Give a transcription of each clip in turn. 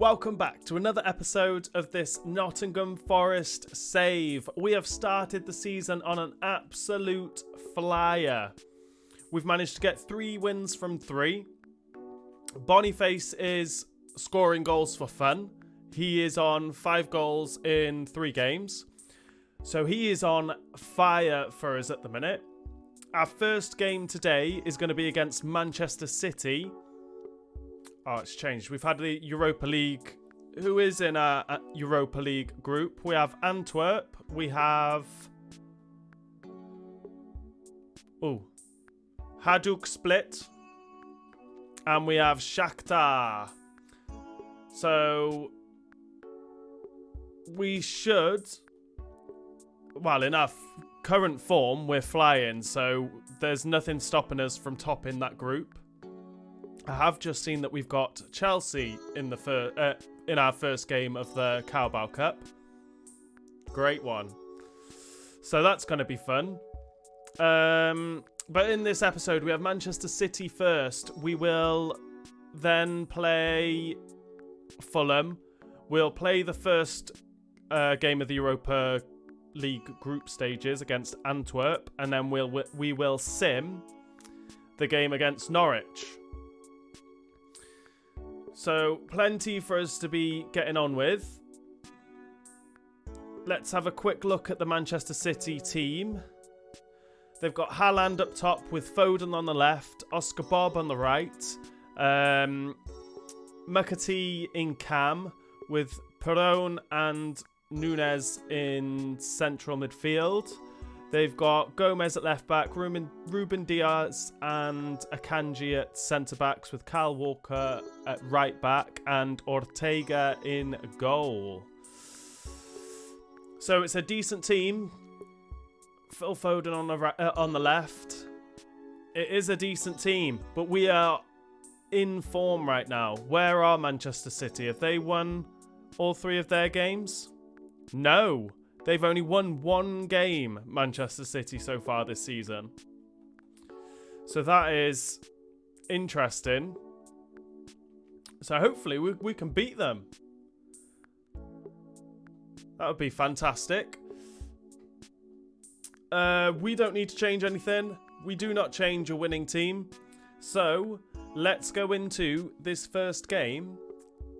Welcome back to another episode of this Nottingham Forest save. We have started the season on an absolute flyer. We've managed to get 3 wins from 3. Boniface is scoring goals for fun. He is on 5 goals in 3 games. So he is on fire for us at the minute. Our first game today is going to be against Manchester City. Oh, it's changed. We've had the Europa League. Who is in our Europa League group? We have Antwerp. We have... Hattrick Split. And we have Shakhtar. So... we should... well, in our current form, we're flying. So there's nothing stopping us from topping that group. I have just seen that we've got Chelsea in the in our first game of the Carabao Cup. Great one. So that's going to be fun. But in this episode, we have Manchester City first. We will then play Fulham. We'll play the first game of the Europa League group stages against Antwerp, and then we will sim the game against Norwich. So, plenty for us to be getting on with. Let's have a quick look at the Manchester City team. They've got Haaland up top with Foden on the left, Oscar Bob on the right, McAtee in cam with Perón and Nunez in central midfield. They've got Gomez at left back, Ruben Diaz and Akanji at centre backs with Kyle Walker at right back and Ortega in goal. So it's a decent team. Phil Foden on the left. It is a decent team, but we are in form right now. Where are Manchester City? Have they won all 3 of their games? No. They've only won 1 game, Manchester City, so far this season. So that is interesting. So hopefully we can beat them. That would be fantastic. We don't need to change anything. We do not change a winning team. So let's go into this first game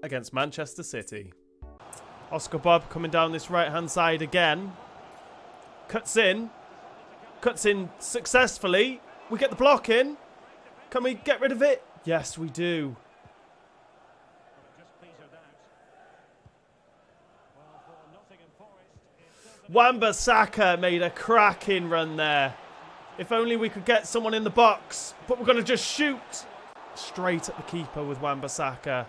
against Manchester City. Oscar Bob coming down this right-hand side again. Cuts in successfully. We get the block in. Can we get rid of it? Yes, we do. Wan-Bissaka made a cracking run there. If only we could get someone in the box. But we're going to just shoot straight at the keeper with Wan-Bissaka.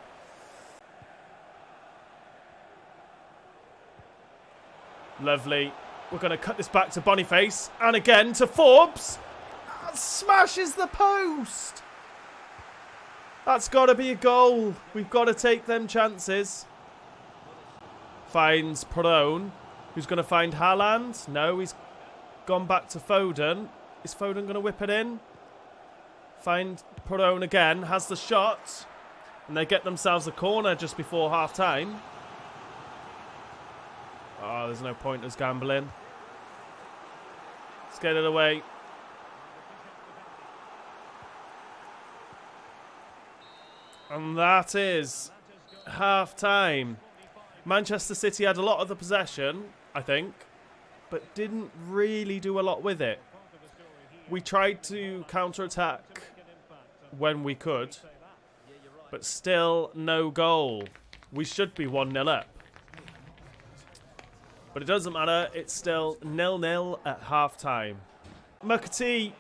Lovely. We're going to cut this back to Boniface. And again to Forbes. Smashes the post. That's got to be a goal. We've got to take them chances. Finds Perón. Who's going to find Haaland? No, he's gone back to Foden. Is Foden going to whip it in? Find Perón again. Has the shot. And they get themselves a corner just before half-time. Oh, there's no point us gambling. Let's get it away. And that is half-time. Manchester City had a lot of the possession, I think, but didn't really do a lot with it. We tried to counter-attack when we could, but still no goal. We should be 1-0 up. But it doesn't matter. It's still 0-0 at half-time. McAtee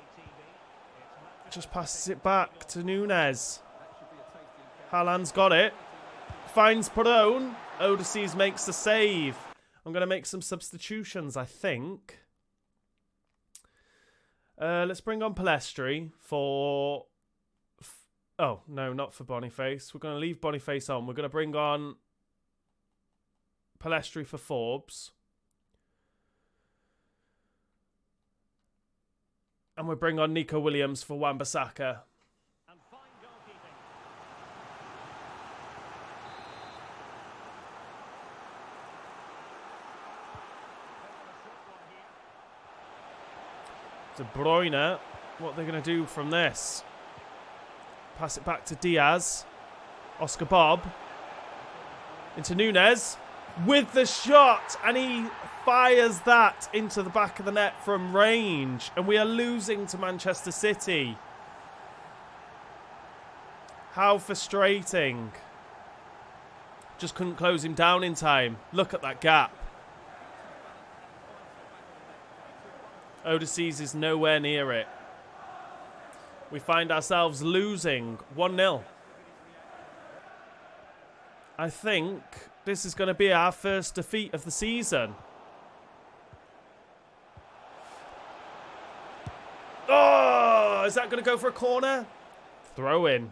just passes it back to Nunez. Haaland's got it. Finds Perón. Odysseus makes the save. I'm going to make some substitutions, I think. Let's bring on Palestri for... oh, no, not for Boniface. We're going to leave Boniface on. We're going to bring on Palestri for Forbes. And we'll bring on Nico Williams for Wan-Bissaka. De Bruyne. What they're going to do from this. Pass it back to Diaz. Oscar Bob. Into Nunez. With the shot. And he fires that into the back of the net from range. And we are losing to Manchester City. How frustrating. Just couldn't close him down in time. Look at that gap. Odysseus is nowhere near it. We find ourselves losing 1-0. I think this is going to be our first defeat of the season. Oh, is that going to go for a corner? Throw in.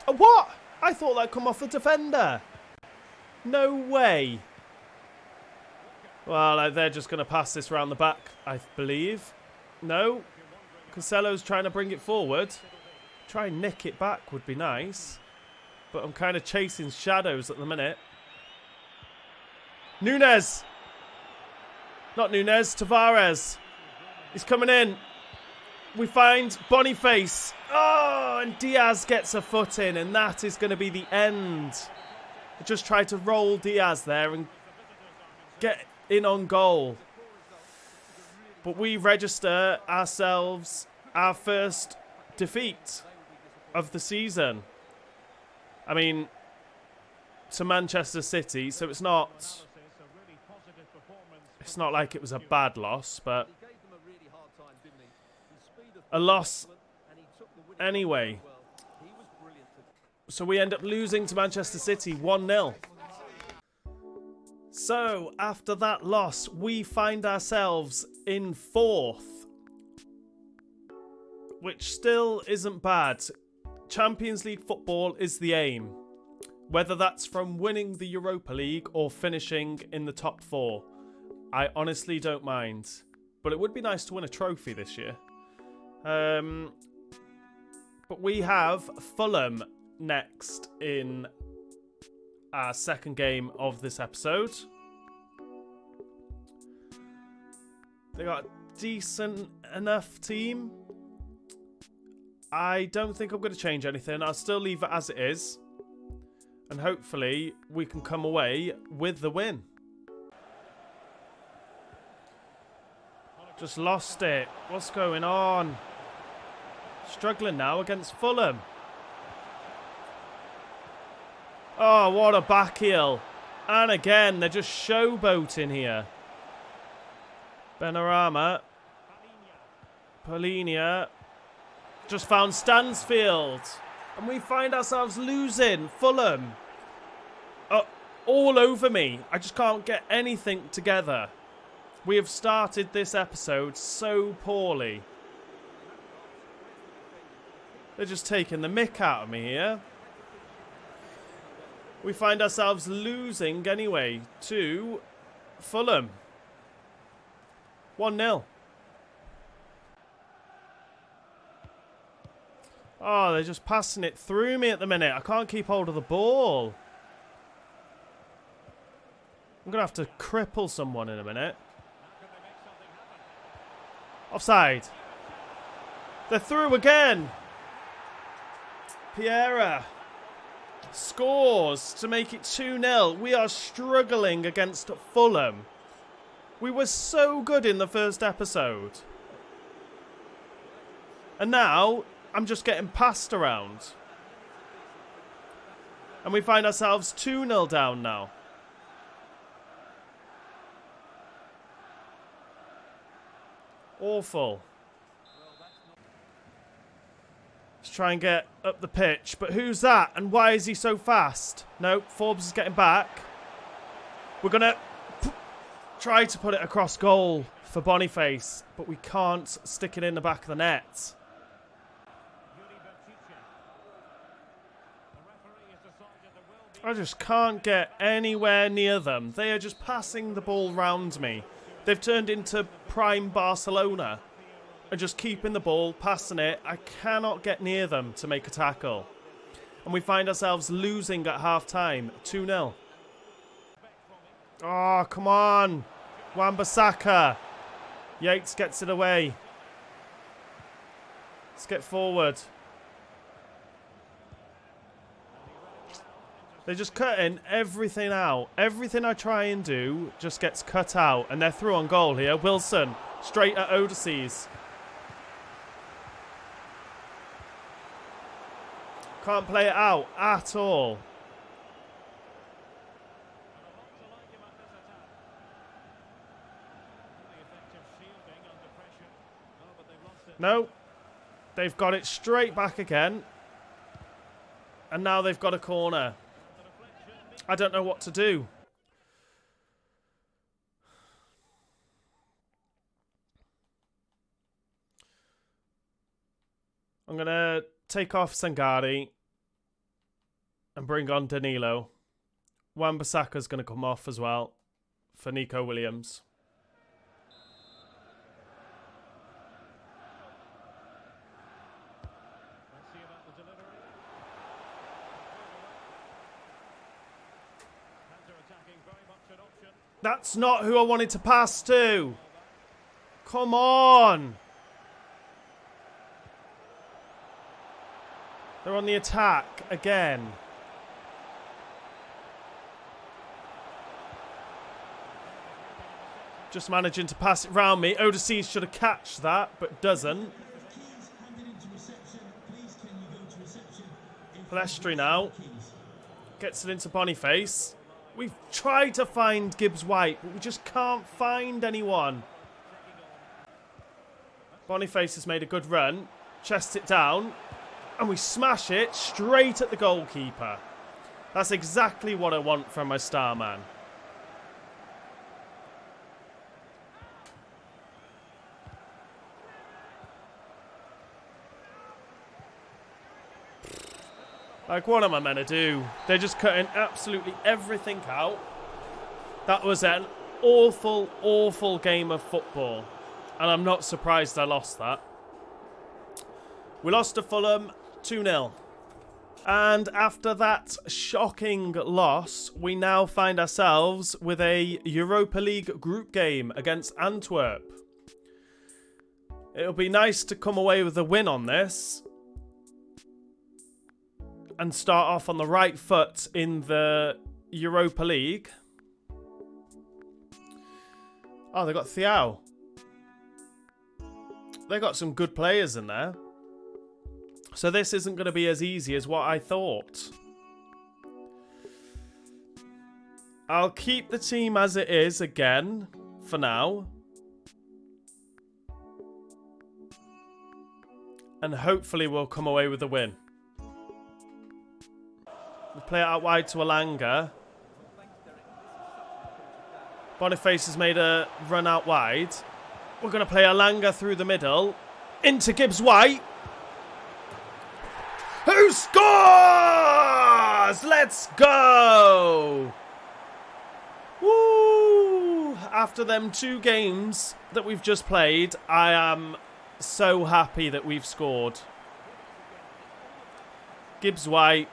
Oh, what? I thought that'd come off the defender. No way. Well, they're just going to pass this round the back, I believe. No. Cancelo's trying to bring it forward. Try and nick it back would be nice. But I'm kind of chasing shadows at the minute. Nunez. Not Nunez, Tavares. He's coming in. We find Boniface. Oh, and Diaz gets a foot in, and that is going to be the end. I just tried to roll Diaz there and get in on goal. But we register ourselves our first defeat of the season. I mean, to Manchester City, so it's not like it was a bad loss, but a loss anyway. So we end up losing to Manchester City 1-0. So, after that loss, we find ourselves in 4th. Which still isn't bad. Champions League football is the aim. Whether that's from winning the Europa League or finishing in the top 4. I honestly don't mind. But it would be nice to win a trophy this year. But we have Fulham next in our second game of this episode. They got a decent enough team. I don't think I'm going to change anything. I'll still leave it as it is. And hopefully we can come away with the win. Just lost it. What's going on? Struggling now against Fulham. Oh, what a back heel. And again, they're just showboating here. Benrahma. Polinia. Just found Stansfield. And we find ourselves losing. Fulham. All over me. I just can't get anything together. We have started this episode so poorly. They're just taking the mick out of me here. We find ourselves losing anyway to Fulham. 1-0. Oh, they're just passing it through me at the minute. I can't keep hold of the ball. I'm going to have to cripple someone in a minute. Offside. They're through again. Piera scores to make it 2-0. We are struggling against Fulham. We were so good in the first episode. And now I'm just getting passed around. And we find ourselves 2-0 down now. Awful. Let's try and get up the pitch. But who's that? And why is he so fast? No, Forbes is getting back. We're going to try to put it across goal for Boniface. But we can't stick it in the back of the net. I just can't get anywhere near them. They are just passing the ball round me. They've turned into prime Barcelona. And just keeping the ball, passing it. I cannot get near them to make a tackle. And we find ourselves losing at half-time. 2-0. Oh, come on. Wan-Bissaka. Yates gets it away. Let's get forward. They're just cutting everything out. Everything I try and do just gets cut out. And they're through on goal here. Wilson, straight at Odysseus. Can't play it out at all. No. They've got it straight back again. And now they've got a corner. I don't know what to do. I'm going to take off Sangari and bring on Danilo. Wan-Bissaka's going to come off as well for Nico Williams. That's not who I wanted to pass to. Come on. They're on the attack again. Just managing to pass it round me. Odysseus should have catched that, but doesn't. Palestri now. Gets it into Boniface. We've tried to find Gibbs-White, but we just can't find anyone. Boniface has made a good run. Chests it down. And we smash it straight at the goalkeeper. That's exactly what I want from my star man. Like, what am I meant to do? They're just cutting absolutely everything out. That was an awful, awful game of football. And I'm not surprised I lost that. We lost to Fulham 2-0. And after that shocking loss, we now find ourselves with a Europa League group game against Antwerp. It'll be nice to come away with a win on this. And start off on the right foot in the Europa League. Oh, they got Thiaw. They got some good players in there. So this isn't going to be as easy as what I thought. I'll keep the team as it is again for now. And hopefully we'll come away with a win. We'll play it out wide to Alanga. Boniface has made a run out wide. We're going to play Alanga through the middle. Into Gibbs-White. Who scores? Let's go! Woo! After them 2 games that we've just played, I am so happy that we've scored. Gibbs-White.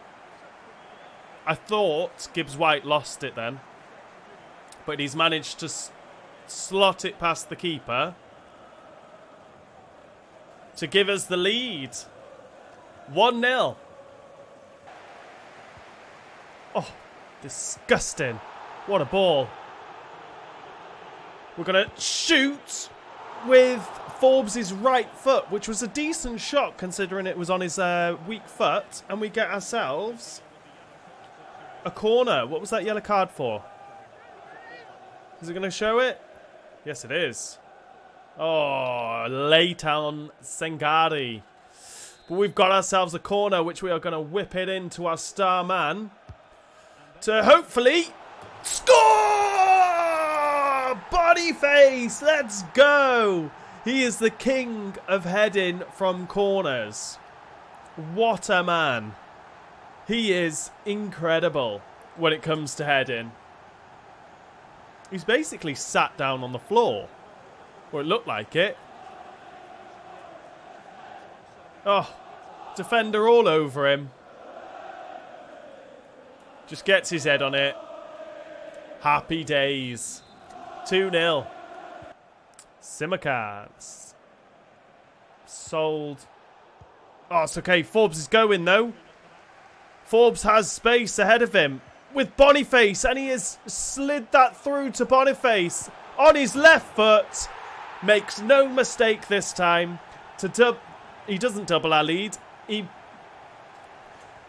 I thought Gibbs-White lost it then. But he's managed to slot it past the keeper to give us the lead. 1-0. Oh, disgusting. What a ball. We're going to shoot with Forbes' right foot, which was a decent shot considering it was on his weak foot. And we get ourselves a corner. What was that yellow card for? Is it going to show it? Yes, it is. Oh, late on Sangari. But we've got ourselves a corner, which we are going to whip it into our star man to hopefully score! Boniface, let's go! He is the king of heading from corners. What a man. He is incredible when it comes to heading. He's basically sat down on the floor. Or it looked like it. Oh, defender all over him. Just gets his head on it. Happy days. 2-0. Simicast. Sold. Oh, it's okay. Forbes is going, though. Forbes has space ahead of him with Boniface, and he has slid that through to Boniface on his left foot. Makes no mistake this time. He doesn't double our lead. He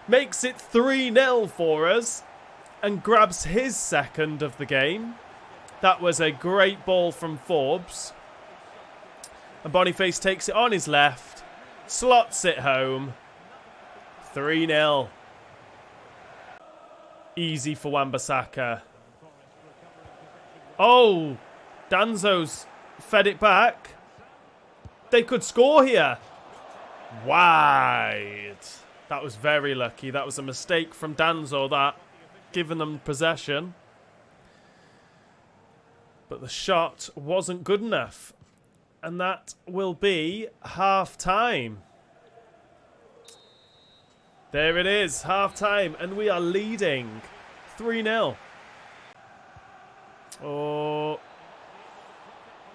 makes it 3-0 for us and grabs his second of the game. That was a great ball from Forbes. And Boniface takes it on his left, slots it home. 3-0. Easy for Wan-Bissaka. Oh, Danzo's fed it back. They could score here. Wide. That was very lucky. That was a mistake from Danzo, that, giving them possession. But the shot wasn't good enough. And that will be half-time. There it is, half-time. And we are leading 3-0. Oh.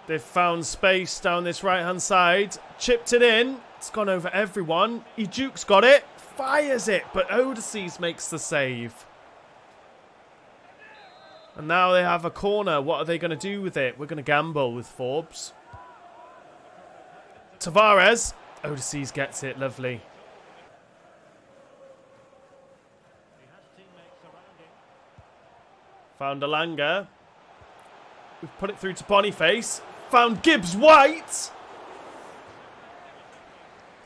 They've found space down this right-hand side. Chipped it in. It's gone over everyone. Duke's got it. Fires it. But Odysseus makes the save. And now they have a corner. What are they going to do with it? We're going to gamble with Forbes. Tavares. Odysseus gets it. Lovely. Found Alanga. We've put it through to Boniface. Found Gibbs White.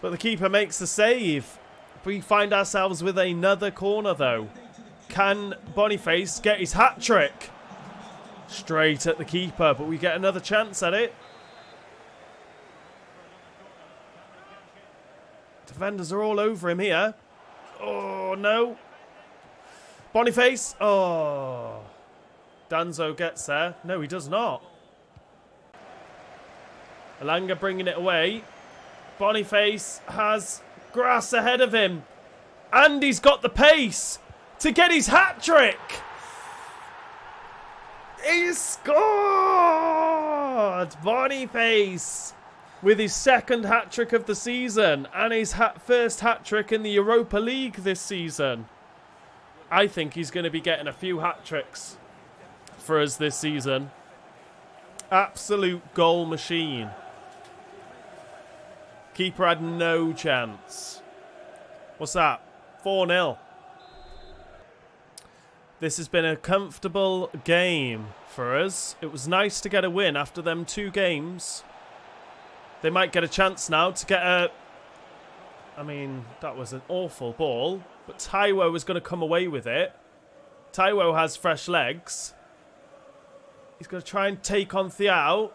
But the keeper makes the save. We find ourselves with another corner, though. Can Boniface get his hat-trick? Straight at the keeper, but we get another chance at it. Defenders are all over him here. Oh, no. Boniface. Oh. Danzo gets there. No, he does not. Alanga bringing it away. Boniface has grass ahead of him. And he's got the pace to get his hat-trick. He scored! Boniface with his second hat-trick of the season and his first hat-trick in the Europa League this season. I think he's going to be getting a few hat-tricks for us this season. Absolute goal machine. Keeper had no chance. What's that? 4-0. This has been a comfortable game for us. It was nice to get a win after them 2 games. They might get a chance now to get a... I mean, that was an awful ball. But Taiwo was going to come away with it. Taiwo has fresh legs. He's going to try and take on Thiao.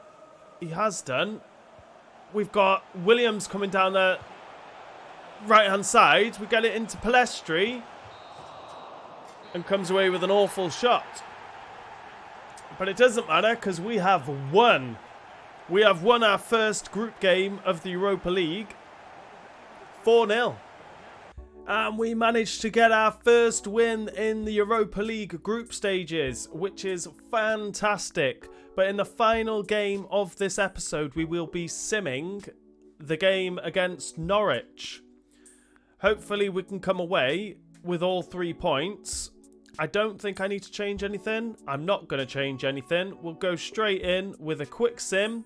He has done. We've got Williams coming down the right-hand side. We get it into Palestri. And comes away with an awful shot. But it doesn't matter because we have won. We have won our first group game of the Europa League. 4-0. And we managed to get our first win in the Europa League group stages, which is fantastic. But in the final game of this episode, we will be simming the game against Norwich. Hopefully we can come away with all 3 points. I don't think I need to change anything. I'm not going to change anything. We'll go straight in with a quick sim.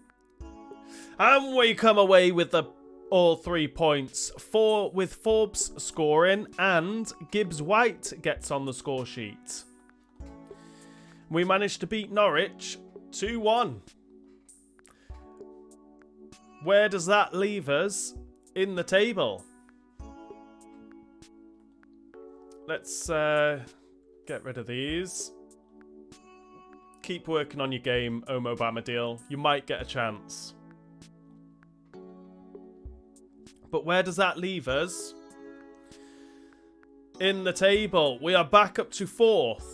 And we come away with all 3 points. 4 with Forbes scoring and Gibbs White gets on the score sheet. We managed to beat Norwich 2-1. Where does that leave us in the table? Let's get rid of these. Keep working on your game, Omo Bamadil. You might get a chance. But where does that leave us? In the table, we are back up to 4th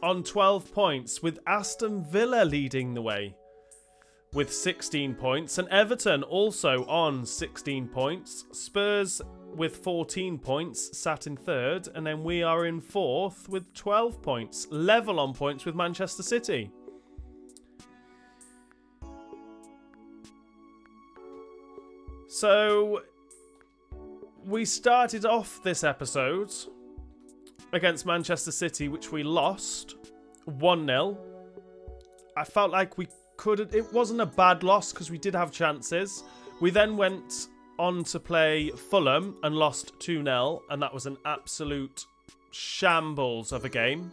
on 12 points with Aston Villa leading the way with 16 points and Everton also on 16 points. Spurs with 14 points sat in 3rd, and then we are in 4th with 12 points, level on points with Manchester City. So, we started off this episode against Manchester City, which we lost 1-0. I felt like we couldn't... It wasn't a bad loss because we did have chances. We then went on to play Fulham and lost 2-0, and that was an absolute shambles of a game.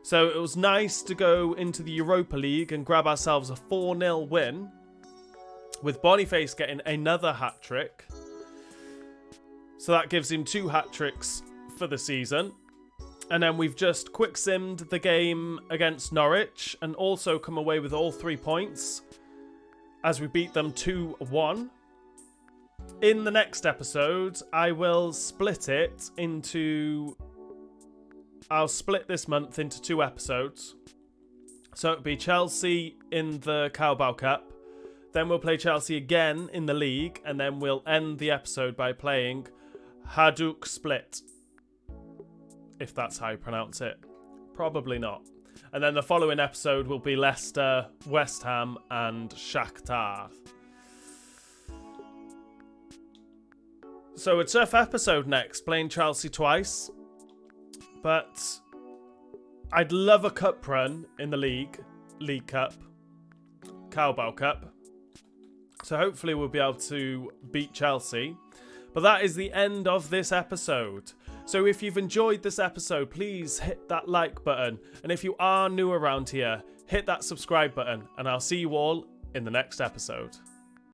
So it was nice to go into the Europa League and grab ourselves a 4-0 win, with Boniface getting another hat-trick. So that gives him 2 hat-tricks for the season. And then we've just quick-simmed the game against Norwich and also come away with all 3 points as we beat them 2-1. In the next episode, I will split it into... I'll split this month into 2 episodes. So it'll be Chelsea in the Carabao Cup. Then we'll play Chelsea again in the league. And then we'll end the episode by playing Hattrick Split. If that's how you pronounce it. Probably not. And then the following episode will be Leicester, West Ham and Shakhtar. So a tough episode next, playing Chelsea twice. But I'd love a cup run in the League Cup, Carabao Cup. So hopefully we'll be able to beat Chelsea. But that is the end of this episode. So if you've enjoyed this episode, please hit that like button. And if you are new around here, hit that subscribe button. And I'll see you all in the next episode.